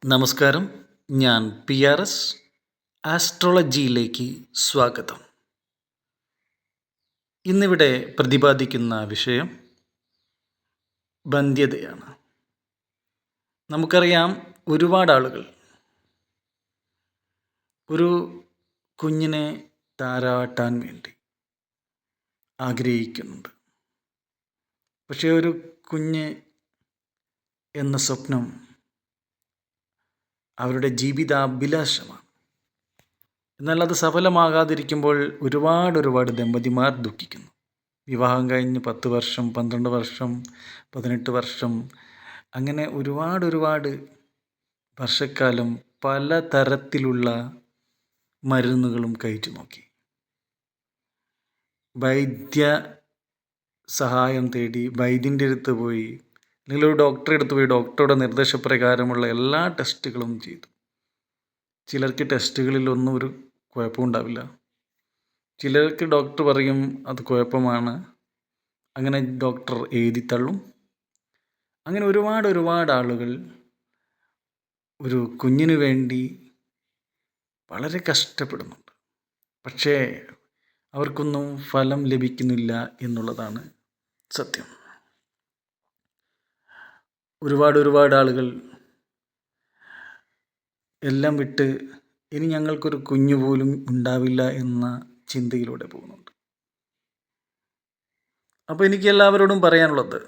നമസ്കാരം. ഞാൻ PRS ആസ്ട്രോളജിയിലേക്ക് സ്വാഗതം. ഇന്നിവിടെ പ്രതിപാദിക്കുന്ന വിഷയം ബന്ധ്യതയാണ്. നമുക്കറിയാം, ഒരുപാട് ആളുകൾ ഒരു കുഞ്ഞിനെ താരാട്ടാൻ വേണ്ടി ആഗ്രഹിക്കുന്നുണ്ട്. പക്ഷേ ഒരു കുഞ്ഞ് എന്ന സ്വപ്നം അവരുടെ ജീവിതാഭിലാഷമാണ്. എന്നാൽ അത് സഫലമാകാതിരിക്കുമ്പോൾ ഒരുപാട് ദമ്പതിമാർ ദുഃഖിക്കുന്നു. വിവാഹം കഴിഞ്ഞ് 10 വർഷം, 12 വർഷം, 18 വർഷം, അങ്ങനെ ഒരുപാട് വർഷക്കാലം പലതരത്തിലുള്ള മരുന്നുകളും കഴിച്ചു നോക്കി. വൈദ്യ സഹായം തേടി വൈദ്യൻ്റെ അടുത്ത് പോയി, അല്ലെങ്കിൽ ഒരു ഡോക്ടറെ അടുത്ത് പോയി ഡോക്ടറുടെ നിർദ്ദേശപ്രകാരമുള്ള എല്ലാ ടെസ്റ്റുകളും ചെയ്തു. ചിലർക്ക് ടെസ്റ്റുകളിലൊന്നും ഒരു കുഴപ്പമുണ്ടാവില്ല. ചിലർക്ക് ഡോക്ടർ പറയും അത് കുഴപ്പമാണ്, അങ്ങനെ ഡോക്ടർ എഴുതിത്തള്ളും. അങ്ങനെ ഒരുപാട് ആളുകൾ ഒരു കുഞ്ഞിനു വേണ്ടി വളരെ കഷ്ടപ്പെടുന്നുണ്ട്. പക്ഷേ അവർക്കൊന്നും ഫലം ലഭിക്കുന്നില്ല എന്നുള്ളതാണ് സത്യം. ഒരുപാട് ആളുകൾ എല്ലാം വിട്ട് ഇനി ഞങ്ങൾക്കൊരു കുഞ്ഞു പോലും ഉണ്ടാവില്ല എന്ന ചിന്തയിലൂടെ പോകുന്നുണ്ട്. അപ്പോൾ എനിക്ക് എല്ലാവരോടും പറയാനുള്ളത്,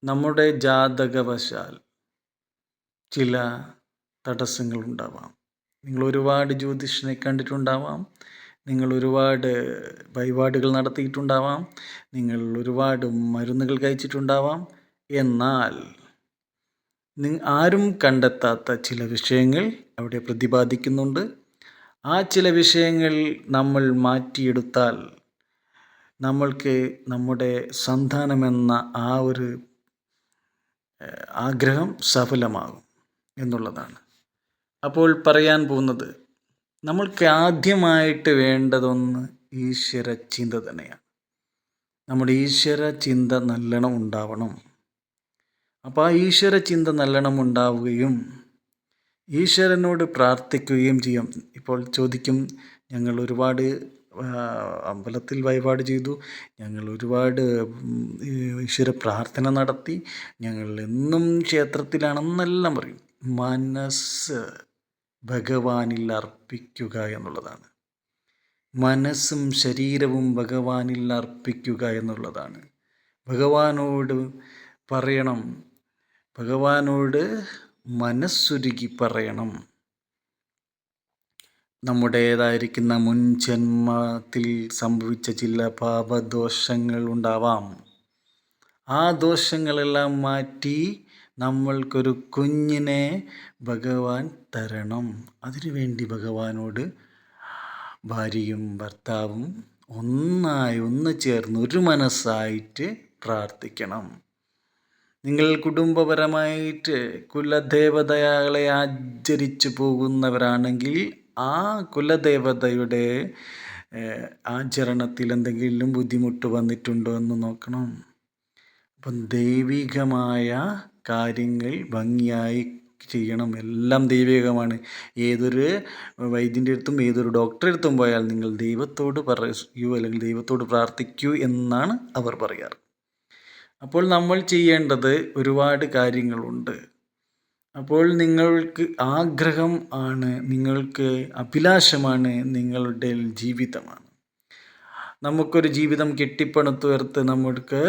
നമ്മുടെ ജാതകവശാൽ ചില തടസ്സങ്ങൾ ഉണ്ടാവാം. നിങ്ങൾ ഒരുപാട് ജ്യോതിഷനെ കണ്ടിട്ടുണ്ടാവാം, നിങ്ങൾ ഒരുപാട് വഴിപാടുകൾ നടത്തിയിട്ടുണ്ടാവാം, നിങ്ങൾ ഒരുപാട് മരുന്നുകൾ കഴിച്ചിട്ടുണ്ടാവാം. എന്നാൽ ആരും കണ്ടെത്താത്ത ചില വിഷയങ്ങൾ അവിടെ പ്രതിപാദിക്കുന്നുണ്ട്. ആ ചില വിഷയങ്ങൾ നമ്മൾ മാറ്റിയെടുത്താൽ നമ്മൾക്ക് നമ്മുടെ സന്താനമെന്ന ആ ഒരു ആഗ്രഹം സഫലമാകും എന്നുള്ളതാണ്. അപ്പോൾ പറയാൻ പോകുന്നത്, നമ്മൾക്ക് ആദ്യമായിട്ട് വേണ്ടതൊന്ന് ഈശ്വര ചിന്ത തന്നെയാണ്. നമ്മുടെ ഈശ്വര ചിന്ത നല്ലോണം ഉണ്ടാവണം. അപ്പോൾ ആ ഈശ്വര ചിന്ത നല്ലോണം ഉണ്ടാവുകയും ഈശ്വരനോട് പ്രാർത്ഥിക്കുകയും ചെയ്യാം. ഇപ്പോൾ ചോദിക്കും, ഞങ്ങൾ ഒരുപാട് അമ്പലത്തിൽ വഴിപാട് ചെയ്തു, ഞങ്ങൾ ഒരുപാട് ഈശ്വര പ്രാർത്ഥന നടത്തി, ഞങ്ങൾ എന്നും ക്ഷേത്രത്തിലാണെന്നെല്ലാം പറയും. മനസ്സ് ഭഗവാനിൽ അർപ്പിക്കുക എന്നുള്ളതാണ്. മനസ്സും ശരീരവും ഭഗവാനിൽ അർപ്പിക്കുക എന്നുള്ളതാണ്. ഭഗവാനോട് പറയണം, ഭഗവാനോട് മനസ്സുരുകി പറയണം. നമ്മുടേതായിരിക്കുന്ന മുൻ ജന്മത്തിൽ സംഭവിച്ച ചില പാപദോഷങ്ങൾ ഉണ്ടാവാം. ആ ദോഷങ്ങളെല്ലാം മാറ്റി നമ്മൾക്കൊരു കുഞ്ഞിനെ ഭഗവാൻ തരണം. അതിനുവേണ്ടി ഭഗവാനോട് ഭാര്യയും ഭർത്താവും ഒന്ന് ചേർന്ന് ഒരു മനസ്സായിട്ട് പ്രാർത്ഥിക്കണം. നിങ്ങൾ കുടുംബപരമായിട്ട് കുലദേവതകളെ ആചരിച്ചു പോകുന്നവരാണെങ്കിൽ ആ കുലദേവതയുടെ ആചരണത്തിൽ എന്തെങ്കിലും ബുദ്ധിമുട്ട് വന്നിട്ടുണ്ടോ എന്ന് നോക്കണം. അപ്പം ദൈവികമായ കാര്യങ്ങൾ ഭംഗിയായി ചെയ്യണം. എല്ലാം ദൈവികമാണ്. ഏതൊരു വൈദ്യൻ്റെ അടുത്തും ഏതൊരു ഡോക്ടറെ അടുത്തും പോയാൽ നിങ്ങൾ ദൈവത്തോട് പറയൂ, അല്ലെങ്കിൽ ദൈവത്തോട് പ്രാർത്ഥിക്കൂ എന്നാണ് അവർ പറയാറ്. അപ്പോൾ നമ്മൾ ചെയ്യേണ്ടത് ഒരുപാട് കാര്യങ്ങളുണ്ട്. അപ്പോൾ നിങ്ങൾക്ക് ആഗ്രഹം ആണ്, നിങ്ങൾക്ക് അഭിലാഷമാണ്, നിങ്ങളുടെ ജീവിതമാണ്. നമുക്കൊരു ജീവിതം കെട്ടിപ്പടുത്തുയർത്ത് നമുക്ക്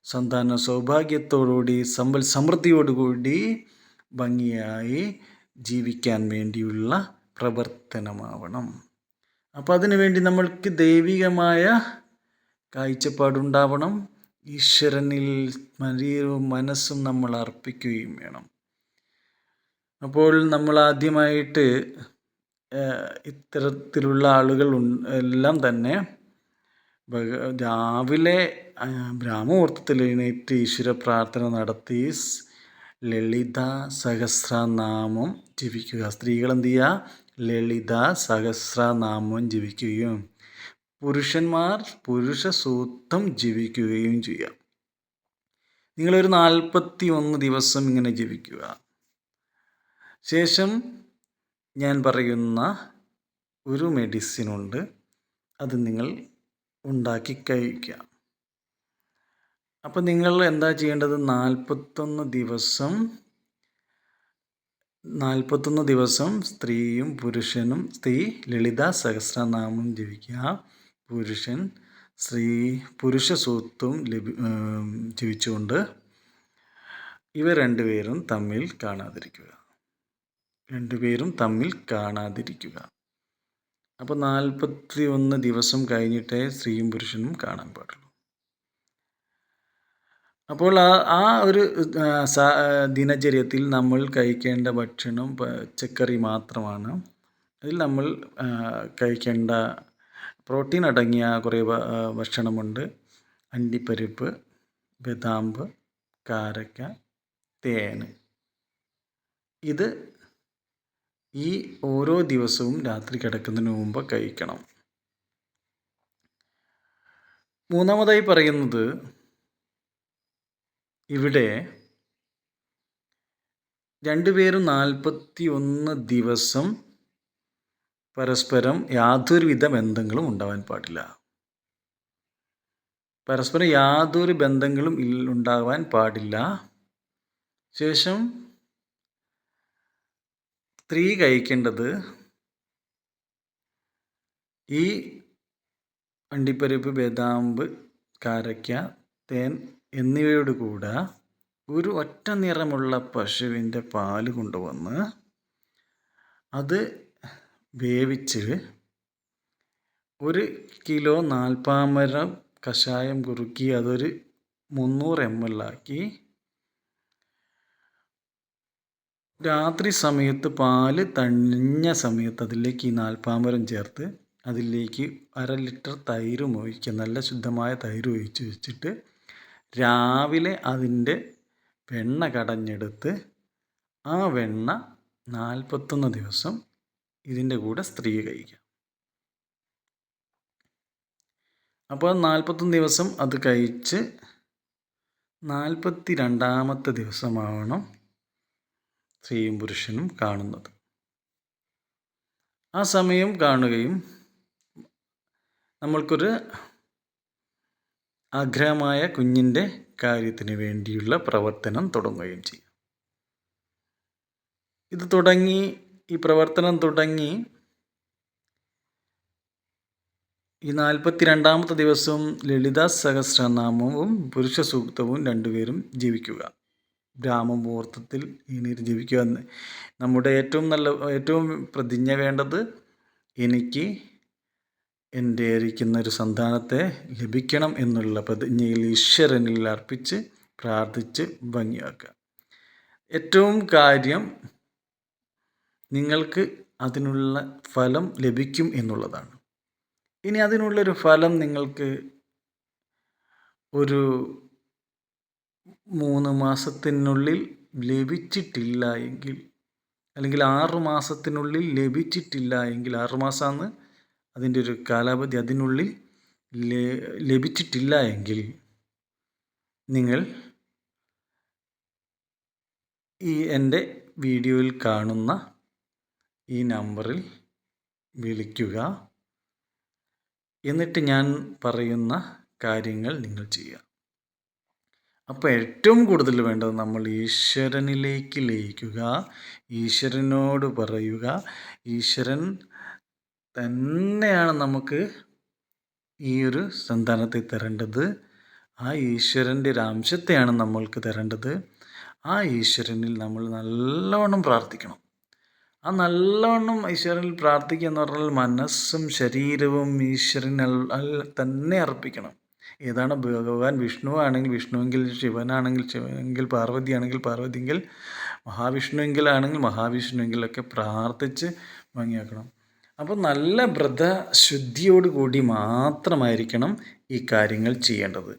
സന്താന സൗഭാഗ്യത്തോടുകൂടി സമ്പൽ സമൃദ്ധിയോടുകൂടി ഭംഗിയായി ജീവിക്കാൻ വേണ്ടിയുള്ള പ്രവർത്തനമാവണം. അപ്പോൾ അതിനുവേണ്ടി നമ്മൾക്ക് ദൈവികമായ കാഴ്ചപ്പാടുണ്ടാവണം. ഈശ്വരനിൽ ശരീരവും മനസ്സും നമ്മൾ അർപ്പിക്കുകയും വേണം. അപ്പോൾ നമ്മൾ ആദ്യമായിട്ട് ഇത്തരത്തിലുള്ള ആളുകൾ എല്ലാം തന്നെ രാവിലെ ബ്രാഹ്മമുഹൂർത്തത്തിൽ എഴുന്നേറ്റ് ഈശ്വര പ്രാർത്ഥന നടത്തി ലളിത സഹസ്രനാമം ജപിക്കുക. സ്ത്രീകൾ എന്ത് ചെയ്യുക? ലളിത സഹസ്രനാമം ജപിക്കുകയും പുരുഷന്മാർ പുരുഷ സൂക്തം ജപിക്കുകയും ചെയ്യാം. നിങ്ങളൊരു 41 ദിവസം ഇങ്ങനെ ജപിക്കുക. ശേഷം ഞാൻ പറയുന്ന ഒരു മെഡിസിനുണ്ട്, അത് നിങ്ങൾ ഉണ്ടാക്കി കഴിക്കുക. അപ്പോൾ നിങ്ങൾ എന്താ ചെയ്യേണ്ടത്? 41 ദിവസം സ്ത്രീയും പുരുഷനും, സ്ത്രീ ലളിത സഹസ്രനാമം ജപിക്കുക, പുരുഷ സൂക്തവും ജപിച്ചുകൊണ്ട് ഇവർ രണ്ടുപേരും തമ്മിൽ കാണാതിരിക്കുക. അപ്പോൾ 41 ദിവസം കഴിഞ്ഞിട്ടേ സ്ത്രീയും പുരുഷനും കാണാൻ പാടുള്ളൂ. അപ്പോൾ ആ ഒരു ദിനചര്യത്തിൽ നമ്മൾ കഴിക്കേണ്ട ഭക്ഷണം പച്ചക്കറി മാത്രമാണ്. അതിൽ നമ്മൾ കഴിക്കേണ്ട പ്രോട്ടീൻ അടങ്ങിയ കുറേ ഭക്ഷണമുണ്ട്. അണ്ടിപ്പരിപ്പ്, ബദാം, കാരക്ക, തേൻ. ഇത് ഈ ഓരോ ദിവസവും രാത്രി കിടക്കുന്നതിന് മുമ്പ് കഴിക്കണം. മൂന്നാമതായി പറയുന്നത്, ഇവിടെ രണ്ടുപേരും 41 ദിവസം പരസ്പരം യാതൊരുവിധ ബന്ധങ്ങളും ഉണ്ടാവാൻ പാടില്ല. പരസ്പരം യാതൊരു ബന്ധങ്ങളും ഉണ്ടാവാൻ പാടില്ല. ശേഷം സ്ത്രീ കഴിക്കേണ്ടത് ഈ അണ്ടിപ്പരിപ്പ്, ബദാം, കാരക്ക, തേൻ എന്നിവയോട് കൂടെ ഒരു ഒറ്റ നിറമുള്ള പശുവിൻ്റെ പാല് കൊണ്ടുവന്ന് അത് വേവിച്ച് 1 കിലോ നാൽപ്പാമരം കഷായം കുറുക്കി അതൊരു 300 ml ആക്കി രാത്രി സമയത്ത് പാല് തണിഞ്ഞ സമയത്ത് അതിലേക്ക് ഈ നാൽപ്പാമരം ചേർത്ത് അതിലേക്ക് 1/2 ലിറ്റർ തൈരും ഒഴിക്കുക. നല്ല ശുദ്ധമായ തൈര് ഒഴിച്ച് വെച്ചിട്ട് രാവിലെ അതിൻ്റെ വെണ്ണ കടഞ്ഞെടുത്ത് ആ വെണ്ണ 41 ദിവസം ഇതിൻ്റെ കൂടെ സ്ത്രീ കഴിക്കുക. അപ്പോൾ 41 ദിവസം അത് കഴിച്ച് 42ാമത്തെ ദിവസമാവണം സ്ത്രീയും പുരുഷനും കാണുന്നത്. ആ സമയം കാണുകയും നമ്മൾക്കൊരു ആഗ്രഹമായ കുഞ്ഞിൻ്റെ കാര്യത്തിന് വേണ്ടിയുള്ള പ്രവർത്തനം തുടങ്ങുകയും ചെയ്യും. ഈ പ്രവർത്തനം തുടങ്ങി ഈ 42ാമത്തെ ദിവസം ലളിത സഹസ്രനാമവും പുരുഷ സൂക്തവും രണ്ടുപേരും ജപിക്കുക. ബ്രാഹ്മമുഹൂർത്തത്തിൽ എണീറ്റ് ജപിക്കുക. നമ്മുടെ ഏറ്റവും പ്രതിജ്ഞ വേണ്ടത്, എനിക്ക് എൻ്റെ ഇരിക്കുന്ന ഒരു സന്താനത്തെ ലഭിക്കണം എന്നുള്ള പ്രതിജ്ഞയിൽ ഈശ്വരനിൽ അർപ്പിച്ച് പ്രാർത്ഥിച്ച് ഭംഗിയാക്കുക. ഏറ്റവും കാര്യം നിങ്ങൾക്ക് അതിനുള്ള ഫലം ലഭിക്കും എന്നുള്ളതാണ്. ഇനി അതിനുള്ളൊരു ഫലം നിങ്ങൾക്ക് ഒരു 3 മാസത്തിനുള്ളിൽ ലഭിച്ചിട്ടില്ല എങ്കിൽ, അല്ലെങ്കിൽ 6 മാസത്തിനുള്ളിൽ ലഭിച്ചിട്ടില്ല എങ്കിൽ, 6 മാസമാണ് അതിൻ്റെ ഒരു കാലാവധി, അതിനുള്ളിൽ ലഭിച്ചിട്ടില്ല എങ്കിൽ നിങ്ങൾ ഈ എൻ്റെ വീഡിയോയിൽ കാണുന്ന ഈ നമ്പറിൽ വിളിക്കുക. എന്നിട്ട് ഞാൻ പറയുന്ന കാര്യങ്ങൾ നിങ്ങൾ ചെയ്യുക. അപ്പോൾ ഏറ്റവും കൂടുതൽ വേണ്ടത് നമ്മൾ ഈശ്വരനിലേക്ക് ലയിക്കുക, ഈശ്വരനോട് പറയുക. ഈശ്വരൻ തന്നെയാണ് നമുക്ക് ഈ ഒരു സന്താനത്തെ തരേണ്ടത്. ആ ഈശ്വരൻ്റെ ഒരു അംശത്തെയാണ് നമ്മൾക്ക് തരേണ്ടത്. ആ ഈശ്വരനിൽ നമ്മൾ നല്ലവണ്ണം പ്രാർത്ഥിക്കണം. ആ നല്ലവണ്ണം ഈശ്വരനിൽ പ്രാർത്ഥിക്കുക എന്ന് പറഞ്ഞാൽ മനസ്സും ശരീരവും ഈശ്വരനിൽ തന്നെ അർപ്പിക്കണം. ഏതാണ് ഭഗവാൻ വിഷ്ണു ആണെങ്കിൽ വിഷ്ണുവെങ്കിൽ, ശിവനാണെങ്കിൽ ശിവനെങ്കിൽ, പാർവതിയാണെങ്കിൽ പാർവതിയെങ്കിൽ, മഹാവിഷ്ണുവെങ്കിലാണെങ്കിൽ മഹാവിഷ്ണുവെങ്കിലൊക്കെ പ്രാർത്ഥിച്ച് ഭംഗിയാക്കണം. അപ്പോൾ നല്ല വ്രതശുദ്ധിയോടുകൂടി മാത്രമായിരിക്കണം ഈ കാര്യങ്ങൾ ചെയ്യേണ്ടത്.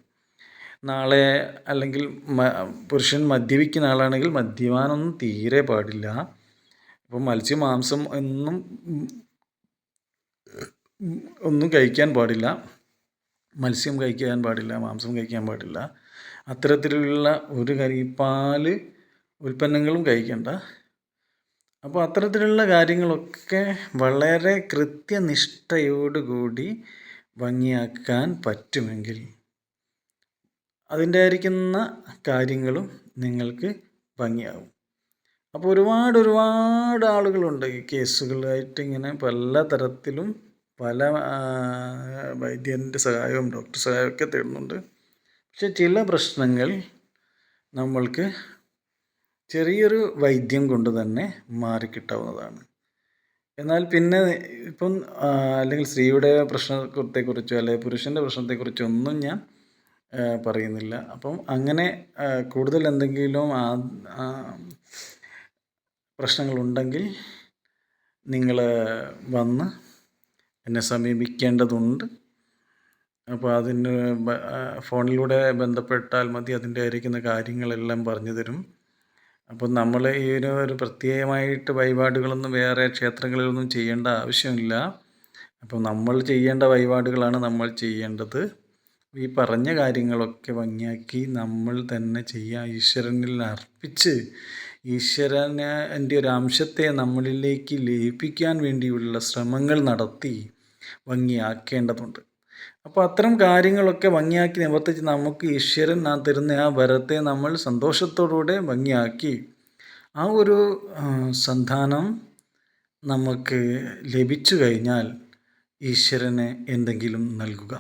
നാളെ അല്ലെങ്കിൽ പുരുഷൻ മദ്യപിക്കുന്ന ആളാണെങ്കിൽ മദ്യപാനമൊന്നും തീരെ പാടില്ല. ഇപ്പോൾ മത്സ്യം, മാംസം ഒന്നും കഴിക്കാൻ പാടില്ല. മത്സ്യം കഴിക്കാൻ പാടില്ല, മാംസം കഴിക്കാൻ പാടില്ല. അത്തരത്തിലുള്ള ഒരു കാര്യം, പാല് ഉൽപ്പന്നങ്ങളും കഴിക്കേണ്ട. അപ്പോൾ അത്തരത്തിലുള്ള കാര്യങ്ങളൊക്കെ വളരെ കൃത്യനിഷ്ഠയോടുകൂടി ഭംഗിയാക്കാൻ പറ്റുമെങ്കിൽ അതിൻ്റെ ആയിരിക്കുന്ന കാര്യങ്ങളും നിങ്ങൾക്ക് ഭംഗിയാവും. അപ്പോൾ ഒരുപാട് ആളുകളുണ്ട് ഈ കേസുകളായിട്ട് ഇങ്ങനെ പല തരത്തിലും പല വൈദ്യൻ്റെ സഹായവും ഡോക്ടർ സഹായവും ഒക്കെ തേടുന്നുണ്ട്. പക്ഷെ ചില പ്രശ്നങ്ങൾ നമ്മൾക്ക് ചെറിയൊരു വൈദ്യം കൊണ്ട് തന്നെ മാറിക്കിട്ടാവുന്നതാണ്. എന്നാൽ പിന്നെ ഇപ്പം അല്ലെങ്കിൽ സ്ത്രീയുടെ പ്രശ്നത്തെക്കുറിച്ചോ അല്ലെങ്കിൽ പുരുഷൻ്റെ പ്രശ്നത്തെക്കുറിച്ചോ ഒന്നും ഞാൻ പറയുന്നില്ല. അപ്പം അങ്ങനെ കൂടുതൽ എന്തെങ്കിലും പ്രശ്നങ്ങളുണ്ടെങ്കിൽ നിങ്ങൾ വന്ന് എന്നെ സമീപിക്കേണ്ടതുണ്ട്. അപ്പോൾ അതിന് ഫോണിലൂടെ ബന്ധപ്പെട്ടാൽ മതി. അതിൻ്റെ ആയിരിക്കുന്ന കാര്യങ്ങളെല്ലാം പറഞ്ഞു തരും. അപ്പം നമ്മൾ ഈ ഒരു പ്രത്യേകമായിട്ട് വഴിപാടുകളൊന്നും വേറെ ക്ഷേത്രങ്ങളിലൊന്നും ചെയ്യേണ്ട ആവശ്യമില്ല. അപ്പം നമ്മൾ ചെയ്യേണ്ട വഴിപാടുകളാണ് നമ്മൾ ചെയ്യേണ്ടത്. ഈ പറഞ്ഞ കാര്യങ്ങളൊക്കെ ഭംഗിയാക്കി നമ്മൾ തന്നെ ചെയ്യുക. ഈശ്വരനിൽ അർപ്പിച്ച് ഈശ്വരൻ്റെ ഒരു അംശത്തെ നമ്മളിലേക്ക് ലയിപ്പിക്കാൻ വേണ്ടിയുള്ള ശ്രമങ്ങൾ നടത്തി ഭംഗിയാക്കേണ്ടതുണ്ട്. അപ്പോൾ അത്തരം കാര്യങ്ങളൊക്കെ ഭംഗിയാക്കി നിവർത്തിച്ച് നമുക്ക് ഈശ്വരൻ തരുന്ന ആ വരത്തെ നമ്മൾ സന്തോഷത്തോടുകൂടെ ഭംഗിയാക്കി ആ ഒരു സന്താനം നമുക്ക് ലഭിച്ചു കഴിഞ്ഞാൽ ഈശ്വരന് എന്തെങ്കിലും നൽകുക.